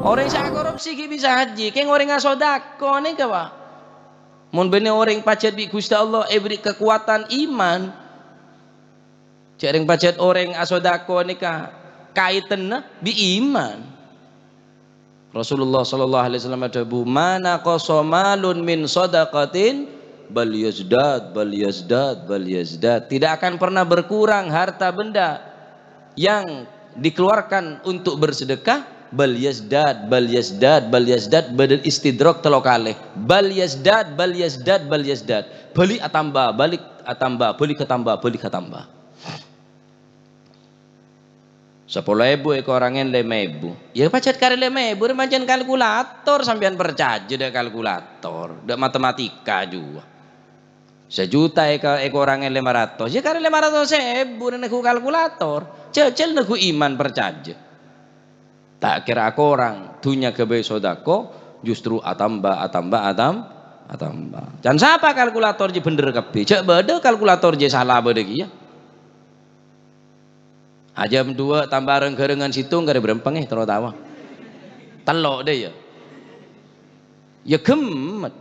Orang sa korupsi ki bisa haji, keng orang ngasodako nih kawa. Mun bene orang pacet bi Gusti Allah beri kekuatan iman. Jareng pacet orang asodako nih ka kaitan bi iman. Rasulullah sallallahu alaihi wasallam adabu mana qasamalun min sadaqatin bal yazdad bal yazdad bal yazdad. Tidak akan pernah berkurang harta benda yang dikeluarkan untuk bersedekah bal yazdad bal yazdad bal yazdad badal istidrak telokale bal yazdad bal yazdad bal yazdad balik atambah balik atambah balik ketambah balik ketambah 10.000 ekor orangnya 5.000 ya pacet kali 5.000 macam kalkulator sampean percaya deh kalkulator dek matematika juga 1 juta ekor orangnya 500 ya kali 500.000 neku kalkulator cecil neku iman percaya tak kira aku orang dunia kebe sodako justru atamba jangan siapa kalkulator je bener kebe cek beda kalkulator je salah beda ya Ajam 2 tambah renggerengan situng gak ada berempeng terutama telok deh ya gemet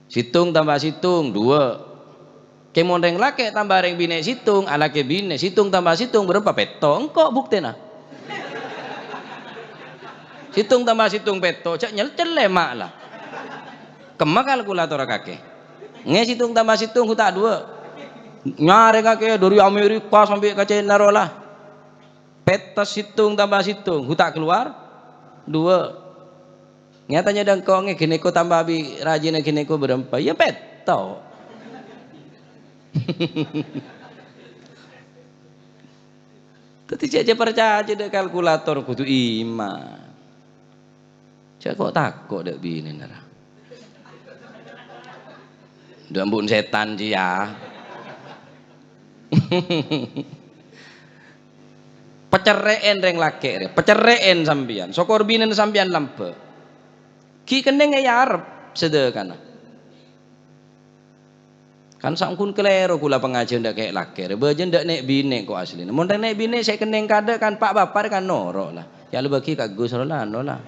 situng tambah situng 2 kemondeng lake tambah reng bine situng alake bine situng tambah situng berapa peto engkau bukti nah situng tambah situng peto cak nyelcel lemak lah kemak kalkulator kakek situng tambah situng huta 2 nyari kakek dari Amerika sampai ke China lah peta situng tambah situng huta keluar 2 nyatanya dan kau gineko tambah bi rajin gineko berapa ya peto tapi aja percaya deh kalkulator kudu iman cak kok takut dek bini nara udah ambun setan sih ya pecereen reng lake pecereen sampian sokor binen sampian lampe ki kendeng ya arep sedekana kan sangkun kelero kula pengajian ndak kayak lake bejen ndak nek bine kok asli mun nek bine saya kendeng kada kan pak bapar kan noro lah ya lu bagi kak Gus Rolando lah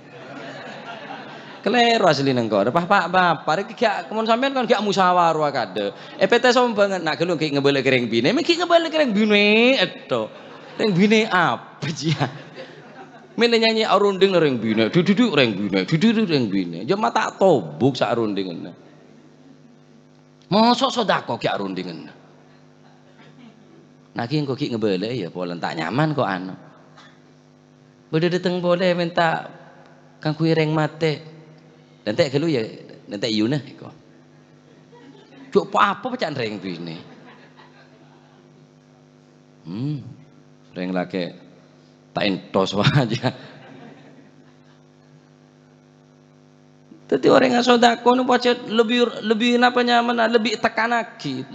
kelero asli nengko pak bapar gak kemun sampean kan gak musyawarah kada PT sombangan nak gelung ki ngebelek reng bine meki ngebelek reng bine eto reng bine apa dia mene nyanyi arunding reng bine duduk reng bine duduk reng bine yo mata tobuk sak arundingan mosok sodako ki arundingan nah ki engko ki ngebelek ya polen tak nyaman kok anu bede deteng boleh minta kang kuwi reng mate nanti kalau ya nanti Yuna kok cuk apa pecahan reng bine reng laki tak entos aja tapi orang yang sodako nu pacet lebih apa nyaman lebih tekan lagi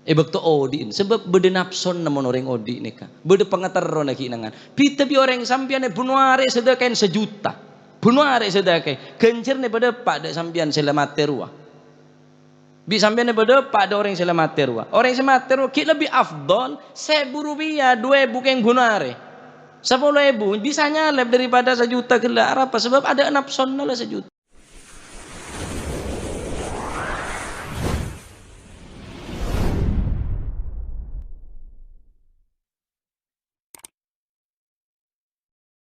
bekto odin sebab bede napson namun orang odi nika bede pengeteron lagi nangan tapi orang sampian bunuare sedekain 1 juta bunuare sedekain gencer nih pada pada sampian selamat terua bi sampian pada pada orang selamat terua orang selamat terua kita lebih afdol 1.000 rupiah 2 bukan bunuare 10.000 bisa nyalep daripada 1 juta gelar apa sebab ada napson lah 1 juta